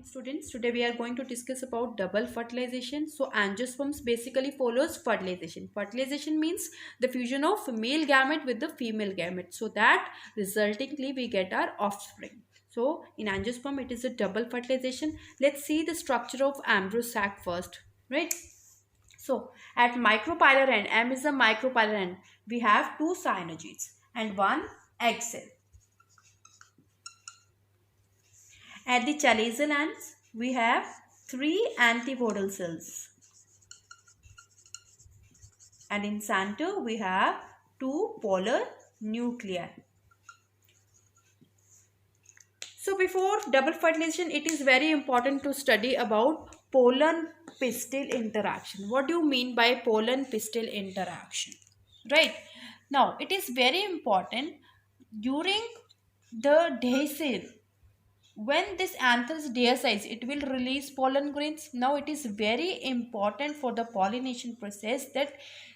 Students, today we are going to discuss about double fertilization. So angiosperms basically follows fertilization. Fertilization means the fusion of male gamete with the female gamete, so that resultingly we get our offspring. So in angiosperm it is a double fertilization. Let's see the structure of embryo sac first, right? So at micropylar end, M is the micropylar end, we have two cyanogenes and one egg cell. At the chalazial ends, we have three antipodal cells. And in center, we have two polar nuclei. So before double fertilization, it is very important to study about pollen-pistil interaction. What do you mean by pollen-pistil interaction? Right. Now, it is very important during the dehiscence. When this anthers dehisces, it will release pollen grains. Now it is very important for the pollination process that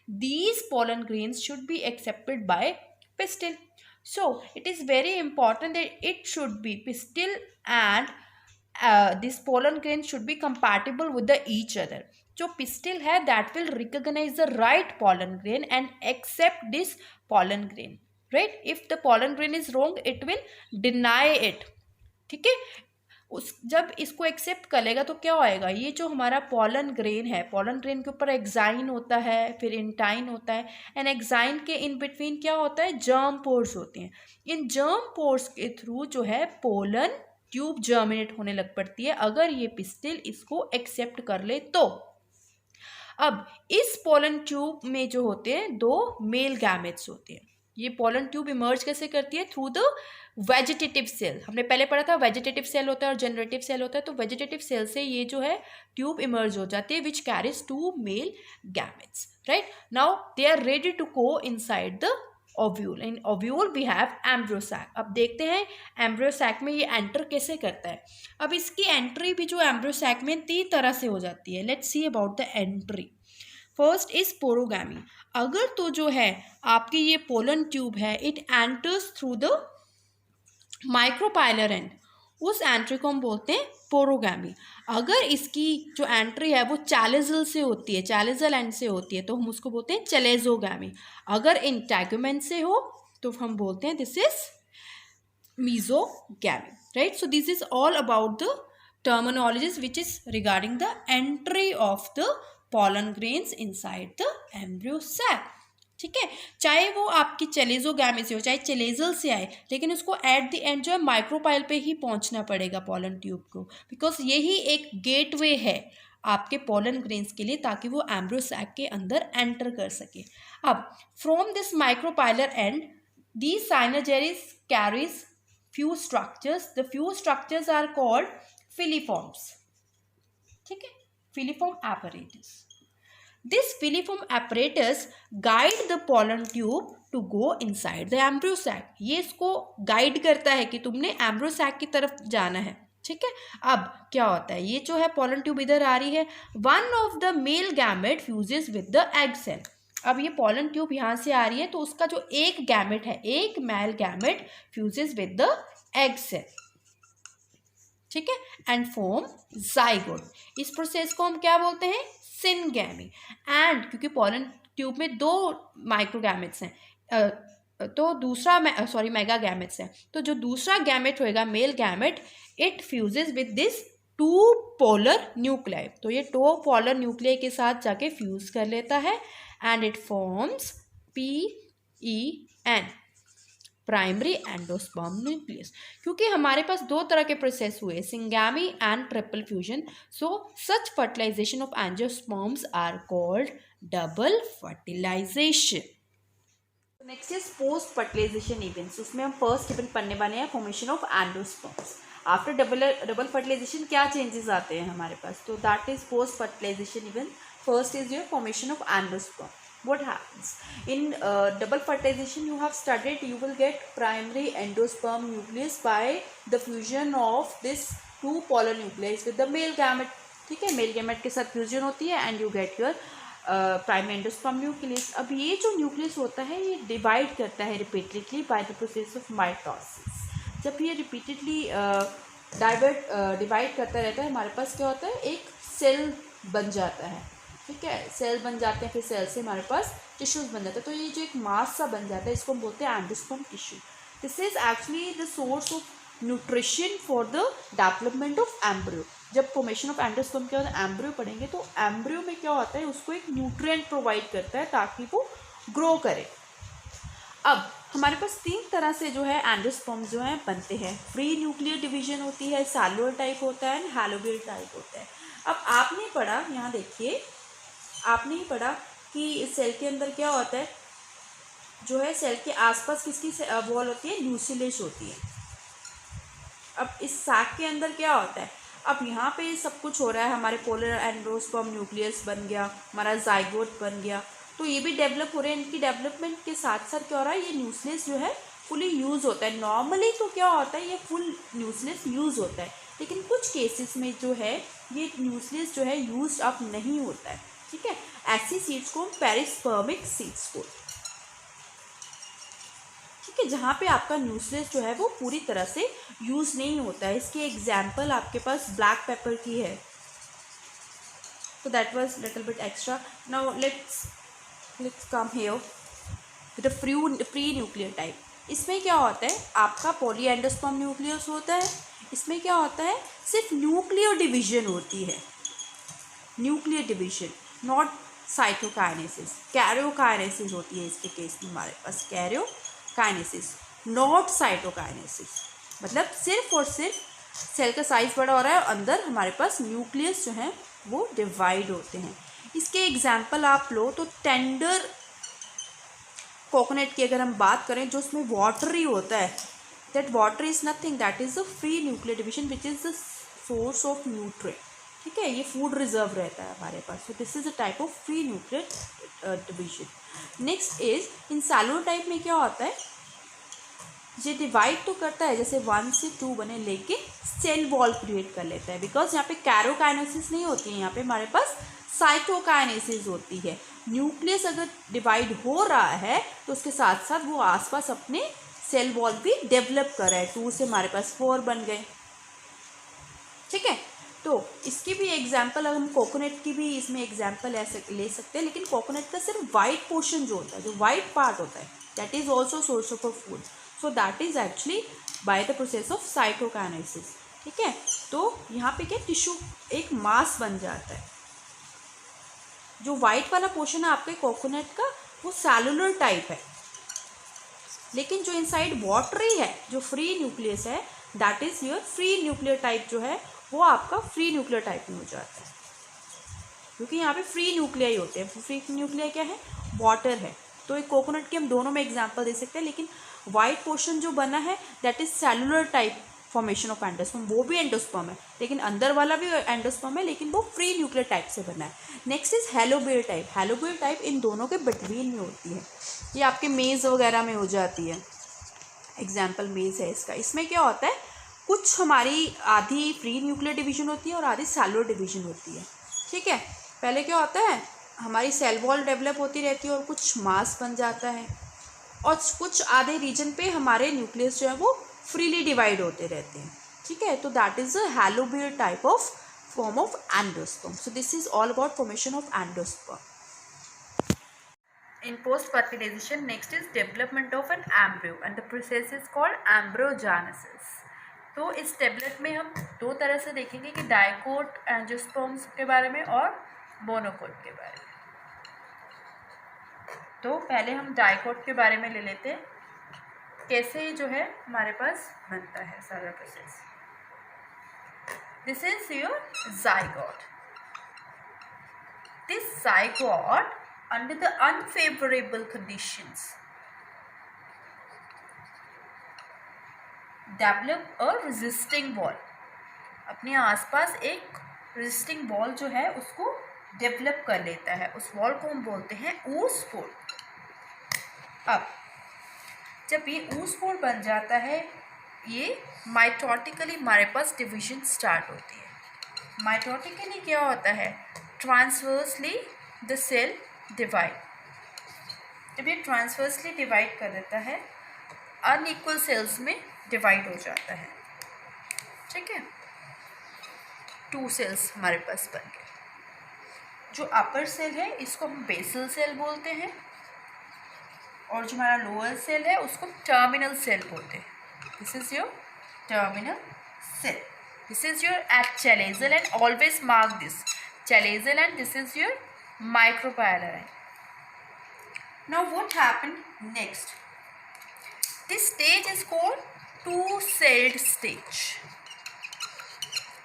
these pollen grains should be accepted by pistil. So it is very important that it should be pistil and this pollen grain should be compatible with the each other. जो pistil है that will recognize the right pollen grain and accept this pollen grain. Right? If the pollen grain is wrong, it will deny it. ठीक है, उस जब इसको accept कर लेगा तो क्या होएगा, ये जो हमारा पॉलन ग्रेन है, पॉलन ग्रेन के ऊपर एक्साइन होता है, फिर इंटाइन होता है, एंड एक्साइन के इन बिटवीन क्या होता है, जर्म पोर्स होते हैं. इन जर्म पोर्स के थ्रू जो है पोलन ट्यूब जर्मिनेट होने लग पड़ती है अगर ये पिस्टिल इसको एक्सेप्ट कर ले तो. अब इस पोलन ट्यूब में जो होते हैं दो मेल गैमेट्स होते हैं. ये पोलन ट्यूब इमर्ज कैसे करती है, थ्रू द वेजिटेटिव सेल. हमने पहले पढ़ा था वेजिटेटिव सेल होता है और जनरेटिव सेल होता है. तो वेजिटेटिव सेल से ये जो है ट्यूब इमर्ज हो जाती है which carries two male gametes. Right, now they are ready to go inside the ovule. In ovule we have embryo sac. अब देखते हैं एम्ब्रियो सैक में ये एंटर कैसे करता है. अब इसकी एंट्री भी जो एम्ब्रियो सैक में 3 तरह से हो जाती है. Let's see about the entry. First is पोरोगैमी. अगर तो जो है आपकी ये पोलन ट्यूब है, it enters through the micropylar and, उस एंट्री को हम बोलते हैं पोरोगैमी. अगर इसकी जो एंट्री है वो चैलेजल से होती है, चैलेजल एंड से होती है, तो हम उसको बोलते हैं चलेजोगैमी. अगर इंटैगुमेंट से हो तो हम बोलते हैं this is mesogamy. Right, so this is all about the terminologies which is regarding the entry of the pollen grains inside the embryo sac. ठीक है, चाहे वो आपकी चलेजोगैमी से हो चाहे चलेजल से आए, लेकिन उसको एट द एंड जो है माइक्रोपाइल पे ही पहुंचना पड़ेगा पोलन ट्यूब को, बिकॉज यही एक गेटवे है आपके पोलन ग्रेन्स के लिए ताकि वो एम्ब्रियो सैक के अंदर एंटर कर सके. अब from this micropylar and these cyanogeries carries few structures. The few structures are called filiforms. ठीक है, filiform apparatus. This filiform apparatus guide the pollen tube to go inside the embryo sac. ये इसको guide करता है कि तुमने embryo sac की तरफ जाना है. ठीक है, अब क्या होता है, ये जो है पोलन ट्यूब इधर आ रही है. One of the male gamete fuses with the egg cell. अब ये पोलन ट्यूब यहाँ से आ रही है तो उसका जो एक गैमेट है, एक male gamete fuses with the egg cell. ठीक है, एंड फॉर्म जाइगोट. इस प्रोसेस को हम क्या बोलते हैं, सिनगैमी. एंड क्योंकि पोलन ट्यूब में 2 माइक्रोगैमेट्स हैं तो दूसरा मेगा गैमेट्स हैं, तो जो दूसरा गैमेट होएगा male gamete, it fuses with this 2 polar nuclei. तो ये 2 पोलर न्यूक्लियाई के साथ जाके फ्यूज कर लेता है and it forms PEN, primary endosperm nucleus. क्योंकि हमारे पास 2 तरह के प्रोसेस हुए, syngamy and triple fusion, so such fertilisation of angiosperms are called double fertilisation. Next is post fertilisation events. उसमें हम फर्स्ट इवेंट पढ़ने वाले हैं formation of endosperms. After double fertilisation क्या चेंजेस आते हैं हमारे पास, तो that is post fertilisation event. First is your formation of endosperm. What happens in double fertilization? You have studied, you will get primary endosperm nucleus by the fusion of this 2 polar nuclei with the male gamete. ठीक है, male gamete के साथ fusion होती है and you get your primary endosperm nucleus. अब ये जो nucleus होता है ये डिवाइड करता है repeatedly by the process of mitosis. जब ये रिपीटेडली डिवाइड करता रहता है, हमारे पास क्या होता है, एक सेल बन जाता है, ठीक है, सेल बन जाते हैं, फिर सेल से हमारे पास टिश्यूज बन जाता है। तो ये जो एक मास सा बन जाता है इसको हम बोलते हैं endosperm tissue. This is actually the source of nutrition for the development of embryo. जब फॉर्मेशन ऑफ एंडोस्पर्म के बाद एम्ब्रियो पढ़ेंगे तो एम्ब्रियो में क्या होता है, उसको एक न्यूट्रिएंट प्रोवाइड करता है ताकि वो ग्रो करे। अब हमारे पास 3 तरह से जो है एंडोस्पर्म जो है बनते हैं। फ्री न्यूक्लियर डिवीजन होती है, सेलुलर टाइप होता है, हैलोबियल टाइप होता है। अब आपने पढ़ा, यहाँ देखिए, आपने ही पढ़ा कि सेल के अंदर क्या होता है, जो है सेल के आसपास किसकी वॉल होती है, न्यूक्लियस होती है। अब इस सैक के अंदर क्या होता है, अब यहाँ पे सब कुछ हो रहा है, हमारे पोलर एंडोस्पर्म न्यूक्लियस बन गया, हमारा जाइगोट बन गया, तो ये भी डेवलप हो रहे हैं। इनकी डेवलपमेंट के साथ साथ क्या हो रहा है, ये न्यूक्लियस जो है फुली यूज़ होता है। नॉर्मली तो क्या होता है, ये फुल न्यूक्लियस यूज़ होता है, लेकिन कुछ केसेस में जो है ये न्यूक्लियस जो है यूज अप नहीं होता है, ठीक है। ऐसी सीड्स को हम पेरिस्पर्मिक सीड्स बोलते हैं, ठीक है, जहाँ पे आपका न्यूक्लियस जो है वो पूरी तरह से यूज़ नहीं होता है। इसकी एग्जाम्पल आपके पास ब्लैक पेपर की है। तो that was little bit extra. Now let's come here with the free nuclear type. इसमें क्या होता है, आपका पॉलीएंडोस्पर्म न्यूक्लियस होता है। इसमें क्या होता है, सिर्फ न्यूक्लियर डिवीजन होती है, nuclear division, not cytokinesis. Karyokinesis होती है इसके केस में हमारे पास, कैरियोकाइनेसिस नॉट साइटोकाइनेसिस। मतलब सिर्फ और सिर्फ सेल का साइज बड़ा हो रहा है और अंदर हमारे पास न्यूक्लियस जो है वो डिवाइड होते हैं। इसके एग्जाम्पल आप लो तो टेंडर कोकोनट की अगर हम बात करें, जो उसमें वाटर ही होता है, that water is nothing, that is the free nuclear division which is the source of nutrient, ठीक है, ये फूड रिजर्व रहता है हमारे पास। So this is a type of free nuclear division. Next is in cellular type में क्या होता है, ये डिवाइड तो करता है, जैसे 1 से 2 बने, लेकिन सेल वॉल क्रिएट कर लेता है, बिकॉज यहाँ पे कैरोकाइनेसिस नहीं होती है, यहाँ पे हमारे पास साइटोकाइनेसिस होती है। न्यूक्लियस अगर डिवाइड हो रहा है तो उसके साथ साथ वो आसपास अपने सेल वॉल भी डेवलप कर रहा है। 2 से हमारे पास 4 बन गए, ठीक है। तो इसकी भी एग्जाम्पल, अगर हम कोकोनट की भी इसमें एग्जाम्पल ऐसे ले सकते हैं, लेकिन कोकोनट का सिर्फ वाइट पोर्शन जो होता है, जो वाइट पार्ट होता है, that is also source of a food. So that is actually by the process of cytokinesis, ठीक है। तो यहाँ पे क्या, टिश्यू एक मास बन जाता है। जो वाइट वाला पोर्शन है आपके कोकोनट का, वो सेलुलर टाइप है, लेकिन जो इनसाइड वाटरी है, जो फ्री न्यूक्लियस है, that is your free nuclear type, जो है वो आपका फ्री न्यूक्लियर टाइप में हो जाता है, क्योंकि यहाँ पे फ्री न्यूक्लिया ही होते हैं। फ्री न्यूक्लिया क्या है, वाटर है। तो एक कोकोनट की हम दोनों में एग्जांपल दे सकते हैं, लेकिन वाइट पोर्शन जो बना है that is cellular type formation of endosperm, वो भी एंडोस्पर्म है, लेकिन अंदर वाला भी एंडोस्पर्म है, लेकिन वो फ्री न्यूक्लियर टाइप से बना है। Next is helobial type. Helobial type इन दोनों के बिटवीन में होती है, ये आपके मेज़ वगैरह में हो जाती है। एग्जाम्पल मेज़ है इसका। इसमें क्या होता है, कुछ हमारी आधी फ्री न्यूक्लियर डिवीजन होती है और आधी सेलुलर डिवीजन होती है, ठीक है। पहले क्या होता है, हमारी सेल वॉल डेवलप होती रहती है और कुछ मास बन जाता है, और कुछ आधे रीजन पे हमारे न्यूक्लियस जो है वो फ्रीली डिवाइड होते रहते हैं, ठीक है। तो that is a helobial type of form of endosperm. So this is all about formation of endosperm in post fertilization. Next is development of an embryo and the process is called embryogenesis. तो इस tablet में हम 2 तरह से देखेंगे कि dicot angiosperms के बारे में और मोनोकोट के बारे में। तो पहले हम डाइकोट के बारे में ले लेते हैं, कैसे जो है हमारे पास बनता है सारा process. This is your zygote. This zygote under the unfavorable conditions develop a resisting wall. अपने आसपास एक resisting wall जो है उसको डेवलप कर लेता है, उस वॉल को हम बोलते हैं oospore. अब जब ये oospore बन जाता है, ये माइटोटिकली हमारे पास डिविजन स्टार्ट होती है। माइटोटिकली क्या होता है, ट्रांसवर्सली द सेल डिवाइड। जब ये ट्रांसवर्सली डिवाइड कर देता है, अनइक्वल सेल्स में डिवाइड हो जाता है। ठीक है, 2 सेल्स हमारे पास बन गए। जो अपर सेल है इसको हम बेसल सेल बोलते हैं, और जो हमारा लोअर सेल है उसको टर्मिनल सेल बोलते हैं। This is your terminal cell, this is your at chalazal end always mark this chalazal end this is your micropylar end. Now what happened next? This stage is called two-celled stage.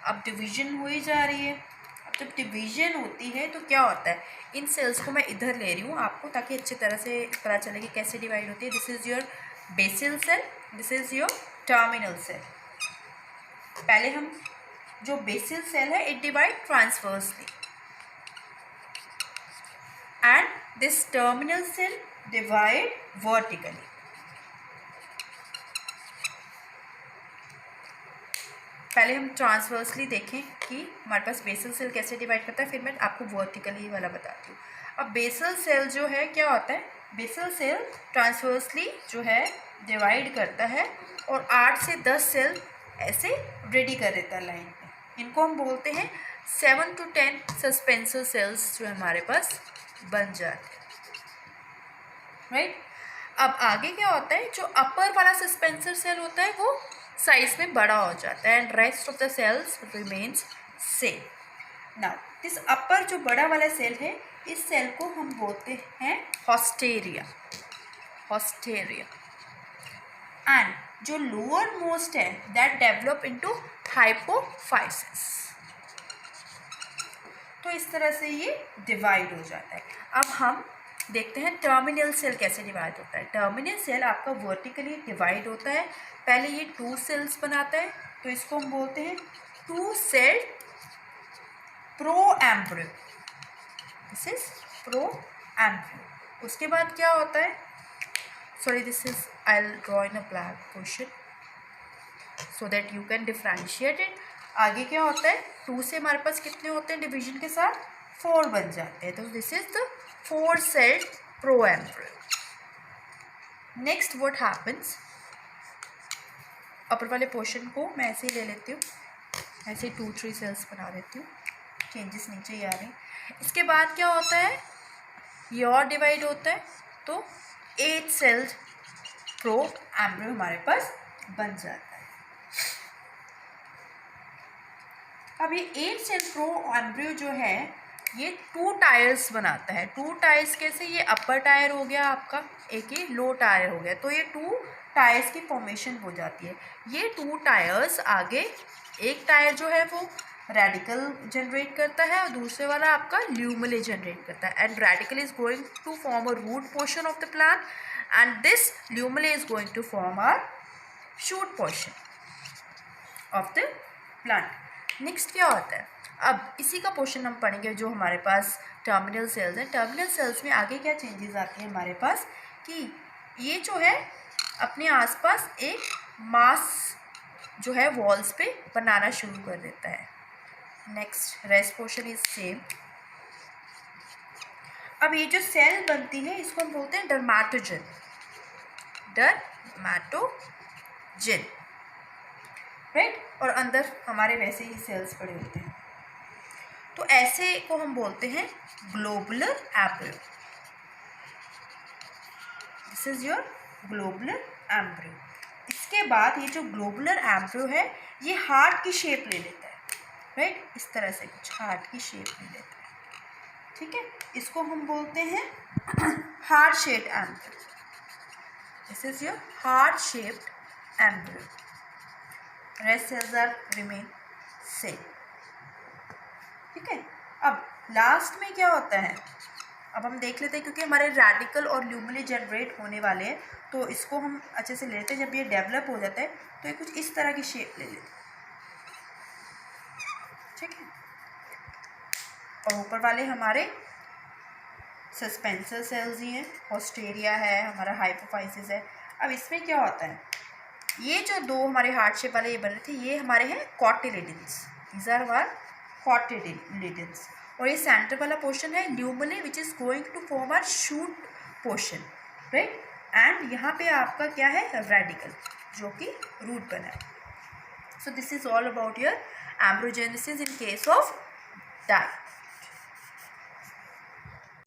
अब division हुई जा रही है। अब जब division होती है तो क्या होता है, इन सेल्स को मैं इधर ले रही हूँ आपको ताकि अच्छी तरह से पता चले कि कैसे डिवाइड होती है। This is your basal cell, this is your terminal cell. पहले हम जो बेसल सेल है it divide transversely and this terminal cell divide vertically. पहले हम ट्रांसवर्सली देखें कि हमारे पास बेसल सेल कैसे डिवाइड करता है, फिर मैं आपको वर्टिकली वाला बताती हूँ। अब बेसल सेल जो है क्या होता है, बेसल सेल ट्रांसवर्सली जो है डिवाइड करता है और 8 से 10 सेल ऐसे रेडी कर देता है लाइन में। इनको हम बोलते हैं 7 to 10 सस्पेंसर सेल्स जो हमारे पास बन जाते हैं, राइट। अब आगे क्या होता है, जो अपर वाला सस्पेंसर सेल होता है वो साइज में बड़ा हो जाता है and rest of the cells remains same. Now this upper जो बड़ा वाला सेल है इस सेल को हम बोलते हैं हॉस्टेरिया, हॉस्टेरिया। एंड जो लोअर मोस्ट है दैट डेवलप इनटू हाइपोफाइसिस। तो इस तरह से ये डिवाइड हो जाता है। अब हम देखते हैं टर्मिनल सेल कैसे डिवाइड होता है। टर्मिनल सेल आपका वर्टिकली डिवाइड होता है। पहले ये 2 सेल्स बनाता है तो इसको हम बोलते हैं 2-celled प्रोएम्ब्रियो, दिस इज प्रोएम्ब्रियो। उसके बाद क्या होता है, sorry this is I will draw in a black portion so that you can differentiate it. आगे क्या होता है, 2 से हमारे पास कितने होते हैं डिवीजन के साथ, 4 बन जाते हैं। तो this is the 4-celled proembryo. Next what happens, upper वाले पोर्शन को मैं ऐसे ही ले लेती हूँ, ऐसे 2-3 सेल्स बना देती हूँ, चेंजेस नीचे ही आ रहे हैं। इसके बाद क्या होता है, ये और डिवाइड होता है तो 8-celled प्रोएम्ब्रियो हमारे पास बन जाता है। अब ये 8-celled प्रोएम्ब्रियो जो है ये 2 टायर्स बनाता है। 2 टायर्स कैसे, ये अपर टायर हो गया आपका, एक ये लो टायर हो गया, तो ये 2 टायर्स की फॉर्मेशन हो जाती है। ये 2 टायर्स आगे, एक टायर जो है वो रेडिकल जनरेट करता है और दूसरे वाला आपका ल्यूमेले जनरेट करता है। And radicle is going to form a root portion of the plant and this plumule is going to form our shoot portion of the plant. Next क्या होता है, अब इसी का पोर्शन हम पढ़ेंगे जो हमारे पास टर्मिनल सेल्स हैं। टर्मिनल सेल्स में आगे क्या चेंजेस आती हैं हमारे पास कि ये जो है अपने आसपास एक मास जो है वॉल्स पे बनाना शुरू कर देता है। Next rest portion is same. अब ये जो सेल बनती है इसको हम बोलते हैं डर्मेटोजन, डर्मेटोजन, राइट। और अंदर हमारे वैसे ही सेल्स पड़े होते हैं, तो ऐसे को हम बोलते हैं globular embryo. This is your globular embryo. इसके बाद ये जो ग्लोबुलर एम्ब्रियो है ये हार्ट की शेप ले लेता है, राइट। इस तरह से कुछ हार्ट की शेप ले लेता है, ठीक है। इसको हम बोलते हैं heart shaped embryo. This is your heart shaped embryo. Rest cells are remain same, ठीक है। अब लास्ट में क्या होता है, अब हम देख लेते हैं क्योंकि हमारे रेडिकल और ल्यूमेले जनरेट होने वाले हैं तो इसको हम अच्छे से लेते हैं। जब ये डेवलप हो जाता है तो ये कुछ इस तरह की शेप ले लेते हैं, ठीक है। और ऊपर वाले हमारे सस्पेंसर सेल्स ही हैं, हॉस्टेरिया है, हमारा हाइपोफाइसिस है। अब इसमें क्या होता है, ये जो 2 हमारे हार्ट शेप वाले ये बन रहे थे ये हमारे हैं cotyledons, these are our cotyledons. और ये सेंटर वाला पोर्शन है plumule which is going to form our shoot portion, right. And यहाँ पे आपका क्या है, रेडिकल जो कि रूट बना है। So this is all about your ambrogenesis in case of dicot.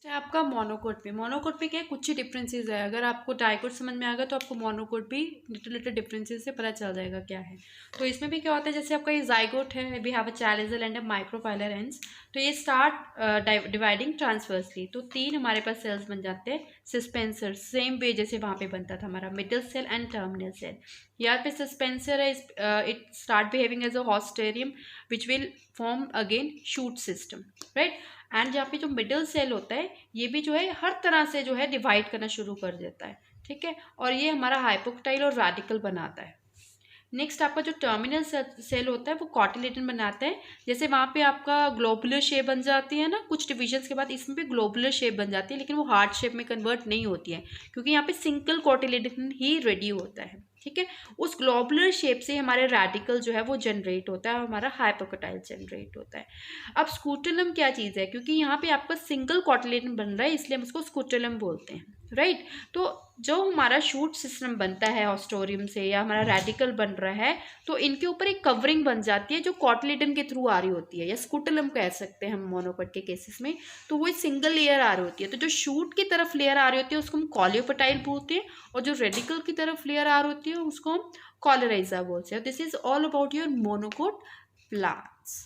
आपका मोनोकोट में क्या है, कुछ ही डिफरेंसेस है. अगर आपको डाइकोट समझ में आ गया तो आपको मोनोकोट भी लिटिल डिफरेंसेस से पता चल जाएगा क्या है. तो इसमें भी क्या होता है, जैसे आपका ये जाइगोट है, we have a chalazal and a micropylar ends. तो ये स्टार्ट डिवाइडिंग ट्रांसवर्सली. तो 3 हमारे पास सेल्स बन जाते हैं सस्पेंसर, सेम वे जैसे वहाँ पे बनता था हमारा middle cell and terminal cell. यहाँ पे सस्पेंसर है, it start behaving as a haustorium which will form again shoot system, right. And जहाँ पे जो मिडिल सेल होता है ये भी जो है हर तरह से जो है डिवाइड करना शुरू कर देता है, ठीक है. और ये हमारा हाइपोक्टाइल और रेडिकल बनाता है. नेक्स्ट आपका जो टर्मिनल सेल होता है वो कॉटिलेडन बनाता है. जैसे वहाँ पे आपका ग्लोबुलर शेप बन जाती है ना, कुछ डिविजन्स के बाद इसमें भी ग्लोबुलर शेप बन जाती है, लेकिन वो हार्ट शेप में कन्वर्ट नहीं होती है क्योंकि यहाँ पे सिंगल कॉटिलेडन ही रेडी होता है, ठीक है. उस ग्लोबुलर शेप से हमारे रेडिकल जो है वो जनरेट होता है, हमारा हाइपोक्टाइल जनरेट होता है. अब स्कूटेलम क्या चीज़ है, क्योंकि यहाँ पे आपका सिंगल कॉटिलेडन बन रहा है इसलिए हम उसको स्कूटेलम बोलते हैं, राइट. तो जो हमारा शूट सिस्टम बनता है ऑस्टोरियम से या हमारा रेडिकल बन रहा है तो इनके ऊपर एक कवरिंग बन जाती है जो कॉटिलेडन के थ्रू आ रही होती है, या स्कूटेलम कह सकते हैं हम मोनोकोट के केसेस में. तो वो एक सिंगल लेयर आ रही होती है. तो जो शूट की तरफ लेयर आ रही होती है उसको हम कॉलियोपेटाइल बोलते हैं, और जो रेडिकल की तरफ लेयर आ रही होती है उसको हम कॉलराइजा बोलते हैं. This is all about your monocot plants.